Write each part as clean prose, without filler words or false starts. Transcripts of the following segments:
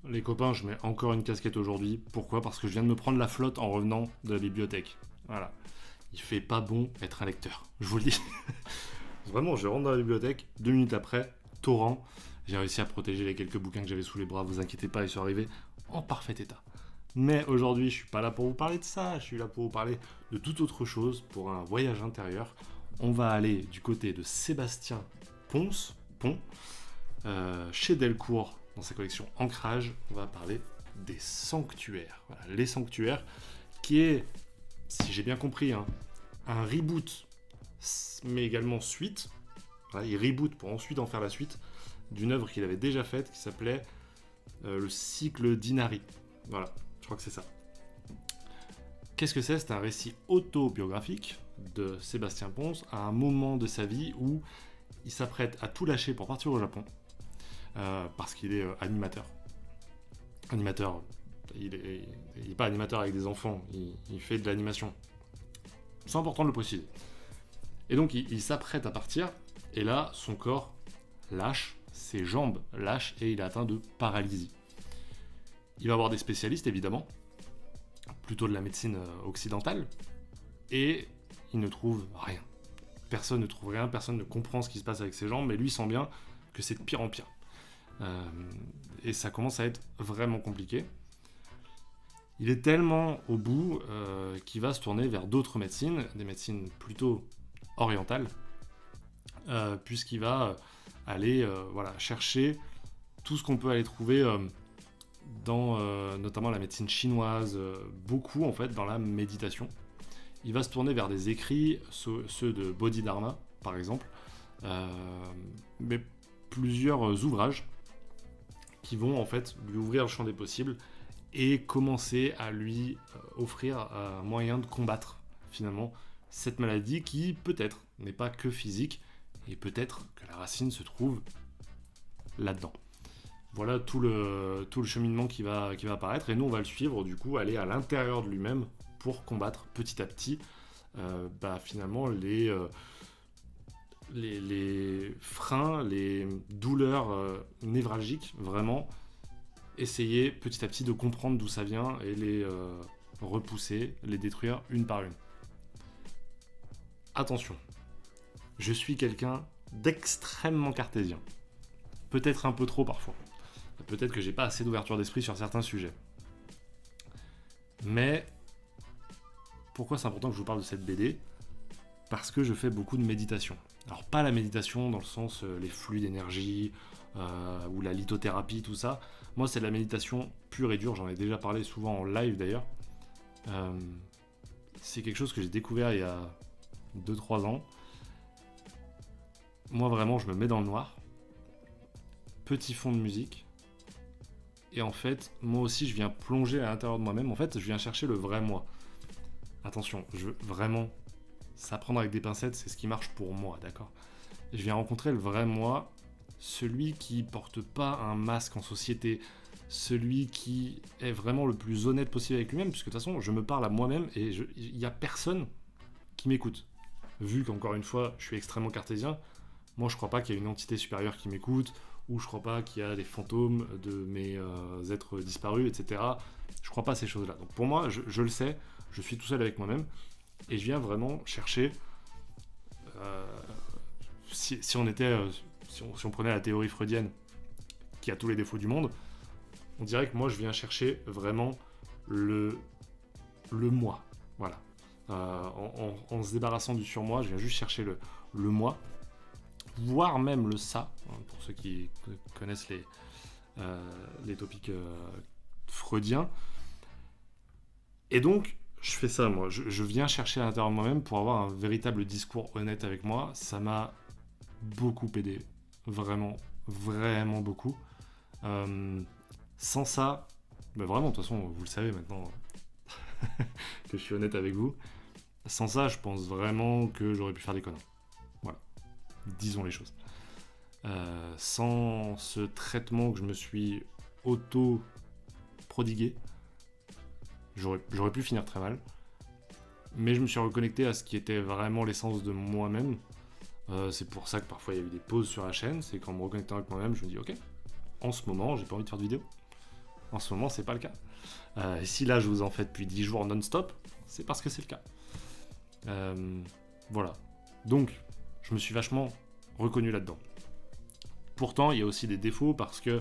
Les copains, je mets encore une casquette aujourd'hui. Pourquoi? Parce que je viens de me prendre la flotte en revenant de la bibliothèque. Voilà. Il fait pas bon être un lecteur. Je vous le dis. Vraiment, je rentre dans la bibliothèque, 2 minutes après, torrent. J'ai réussi à protéger les quelques bouquins que j'avais sous les bras. Vous inquiétez pas, ils sont arrivés en parfait état. Mais aujourd'hui, je suis pas là pour vous parler de ça. Je suis là pour vous parler de toute autre chose, pour un voyage intérieur. On va aller du côté de Sébastien Pont, chez Delcourt, dans sa collection Ancrage. On va parler des sanctuaires. Voilà, les sanctuaires, qui est, si j'ai bien compris, hein, un reboot, mais également suite. Voilà, il reboot pour ensuite en faire la suite d'une œuvre qu'il avait déjà faite, qui s'appelait le cycle d'Inari. Voilà, je crois que c'est ça. Qu'est-ce que c'est? C'est un récit autobiographique de Sébastien Pons à un moment de sa vie où il s'apprête à tout lâcher pour partir au Japon, parce qu'il est animateur. Animateur, il est pas animateur avec des enfants, il fait de l'animation. C'est important de le préciser. Et donc il s'apprête à partir, et là son corps lâche, ses jambes lâchent, et il est atteint de paralysie. Il va voir des spécialistes évidemment, plutôt de la médecine occidentale, et il ne trouve rien. Personne ne trouve rien, personne ne comprend ce qui se passe avec ses jambes, mais lui sent bien que c'est de pire en pire. Et ça commence à être vraiment compliqué. Il est tellement au bout qu'il va se tourner vers d'autres médecines, des médecines plutôt orientales, puisqu'il va aller chercher tout ce qu'on peut aller trouver dans notamment la médecine chinoise, beaucoup en fait dans la méditation. Il va se tourner vers des écrits, ceux de Bodhidharma par exemple, mais plusieurs ouvrages qui vont en fait lui ouvrir le champ des possibles et commencer à lui offrir un moyen de combattre finalement cette maladie qui peut-être n'est pas que physique, et peut-être que la racine se trouve là-dedans. Voilà tout le cheminement qui va apparaître, et nous on va le suivre, du coup aller à l'intérieur de lui-même pour combattre petit à petit finalement les freins, les douleurs névralgiques, vraiment essayer petit à petit de comprendre d'où ça vient et les repousser, les détruire une par une. Attention, je suis quelqu'un d'extrêmement cartésien, peut-être un peu trop parfois. Peut-être que j'ai pas assez d'ouverture d'esprit sur certains sujets. Mais pourquoi c'est important que je vous parle de cette BD? Parce que je fais beaucoup de méditation. Alors pas la méditation dans le sens les flux d'énergie ou la lithothérapie, tout ça. Moi c'est de la méditation pure et dure, j'en ai déjà parlé souvent en live d'ailleurs. C'est quelque chose que j'ai découvert il y a 2-3 ans. Moi vraiment je me mets dans le noir, petit fond de musique, et en fait moi aussi je viens plonger à l'intérieur de moi-même. En fait je viens chercher le vrai moi. Attention, vraiment, ça prendre avec des pincettes, c'est ce qui marche pour moi, d'accord? Je viens rencontrer le vrai moi, celui qui porte pas un masque en société, celui qui est vraiment le plus honnête possible avec lui-même, puisque de toute façon je me parle à moi-même et il n'y a personne qui m'écoute. Vu qu'encore une fois je suis extrêmement cartésien, moi je crois pas qu'il y a une entité supérieure qui m'écoute, ou je crois pas qu'il y a des fantômes de mes êtres disparus, etc. Je crois pas à ces choses-là. Donc pour moi, je le sais, je suis tout seul avec moi-même, et je viens vraiment chercher, si on prenait la théorie freudienne, qui a tous les défauts du monde, on dirait que moi je viens chercher vraiment le moi, voilà. En se débarrassant du surmoi, je viens juste chercher le moi, voire même le ça, hein, pour ceux qui connaissent les topics freudiens. Et donc, je fais ça, moi. Je viens chercher à l'intérieur de moi-même pour avoir un véritable discours honnête avec moi. Ça m'a beaucoup aidé. Vraiment, vraiment beaucoup. Sans ça, vraiment, de toute façon, vous le savez maintenant que je suis honnête avec vous. Sans ça, je pense vraiment que j'aurais pu faire des conneries. Voilà. Disons les choses. Sans ce traitement que je me suis auto-prodigué, j'aurais pu finir très mal. Mais je me suis reconnecté à ce qui était vraiment l'essence de moi-même. C'est pour ça que parfois il y a eu des pauses sur la chaîne. C'est qu'en me reconnectant avec moi-même, je me dis ok, en ce moment, j'ai pas envie de faire de vidéo. En ce moment, c'est pas le cas. Et si là, je vous en fais depuis 10 jours non-stop, c'est parce que c'est le cas. Voilà. Donc, je me suis vachement reconnu là-dedans. Pourtant, il y a aussi des défauts parce que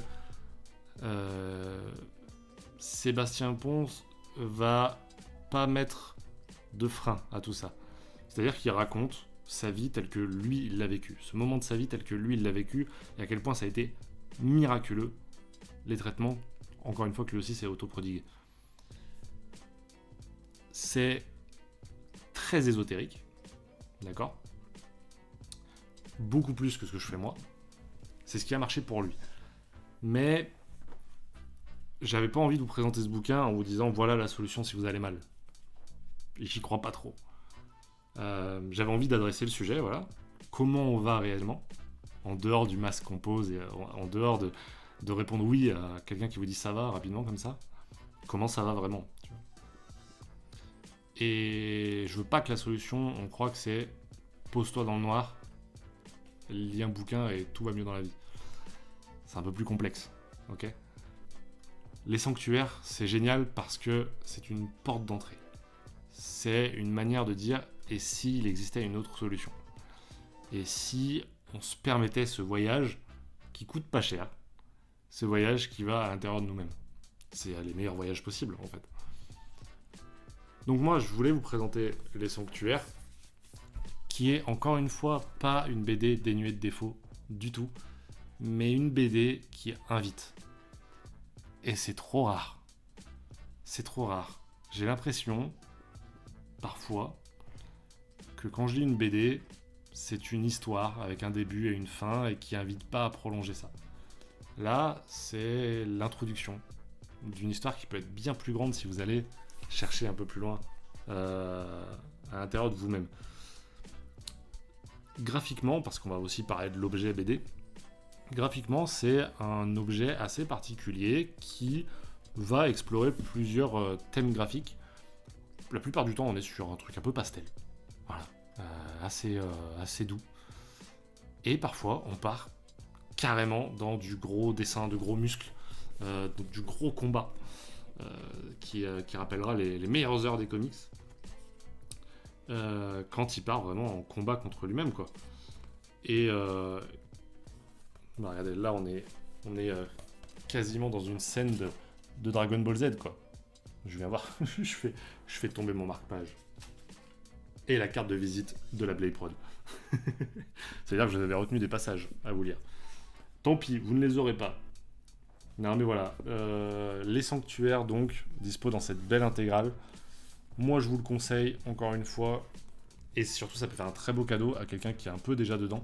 Sébastien Pons va pas mettre de frein à tout ça. C'est-à-dire qu'il raconte sa vie telle que lui, il l'a vécu. Ce moment de sa vie tel que lui, il l'a vécu, et à quel point ça a été miraculeux. Les traitements, encore une fois, que lui aussi s'est autoprodigué. C'est très ésotérique, d'accord ? Beaucoup plus que ce que je fais moi. C'est ce qui a marché pour lui. Mais j'avais pas envie de vous présenter ce bouquin en vous disant voilà la solution si vous allez mal. Et j'y crois pas trop. J'avais envie d'adresser le sujet, voilà. Comment on va réellement, en dehors du masque qu'on pose et en dehors de répondre oui à quelqu'un qui vous dit ça va rapidement comme ça. Comment ça va vraiment, tu vois. Et je veux pas que la solution, on croit que c'est pose-toi dans le noir, lis un bouquin et tout va mieux dans la vie. C'est un peu plus complexe, ok ? Les sanctuaires, c'est génial parce que c'est une porte d'entrée. C'est une manière de dire et s'il existait une autre solution ? Et si on se permettait ce voyage qui coûte pas cher, ce voyage qui va à l'intérieur de nous-mêmes. C'est les meilleurs voyages possibles en fait. Donc moi je voulais vous présenter Les Sanctuaires, qui est encore une fois pas une BD dénuée de défauts du tout, mais une BD qui invite. Et c'est trop rare. C'est trop rare. J'ai l'impression, parfois, que quand je lis une BD, c'est une histoire avec un début et une fin et qui invite pas à prolonger ça. Là, c'est l'introduction d'une histoire qui peut être bien plus grande si vous allez chercher un peu plus loin à l'intérieur de vous-même. Graphiquement, parce qu'on va aussi parler de l'objet BD, graphiquement, c'est un objet assez particulier qui va explorer plusieurs thèmes graphiques. La plupart du temps, on est sur un truc un peu pastel. Voilà. Assez doux. Et parfois, on part carrément dans du gros dessin, de gros muscles, donc du gros combat, qui rappellera les meilleures heures des comics, quand il part vraiment en combat contre lui-même, quoi. Et regardez, là on est quasiment dans une scène de Dragon Ball Z, quoi. Je viens voir, je fais tomber mon marque-page. Et la carte de visite de la Blade Prod. C'est-à-dire que je vous avais retenu des passages à vous lire. Tant pis, vous ne les aurez pas. Non mais voilà, Les Sanctuaires donc, dispo dans cette belle intégrale. Moi je vous le conseille, encore une fois, et surtout ça peut faire un très beau cadeau à quelqu'un qui est un peu déjà dedans.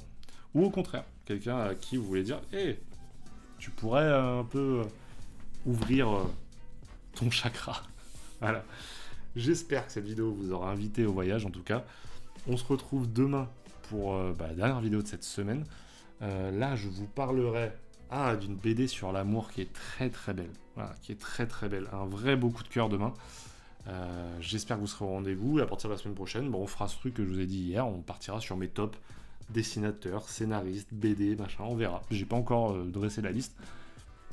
Ou au contraire, quelqu'un à qui vous voulez dire « Hey, tu pourrais un peu ouvrir ton chakra. » Voilà. J'espère que cette vidéo vous aura invité au voyage, en tout cas. On se retrouve demain pour la dernière vidéo de cette semaine. Là, je vous parlerai d'une BD sur l'amour qui est très très belle. Voilà, qui est très très belle. Un vrai beau coup de cœur demain. J'espère que vous serez au rendez-vous. Et à partir de la semaine prochaine, on fera ce truc que je vous ai dit hier. On partira sur mes tops dessinateurs, scénaristes, BD, machin. On verra. J'ai pas encore dressé la liste.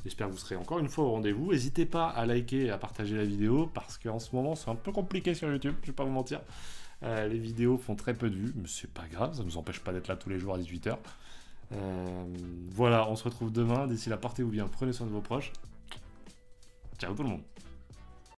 J'espère que vous serez encore une fois au rendez-vous. N'hésitez pas à liker et à partager la vidéo parce qu'en ce moment c'est un peu compliqué sur YouTube, je vais pas vous mentir. Les vidéos font très peu de vues, mais c'est pas grave, ça ne nous empêche pas d'être là tous les jours à 18h. Voilà, on se retrouve demain. D'ici là, portez-vous bien, prenez soin de vos proches. Ciao tout le monde.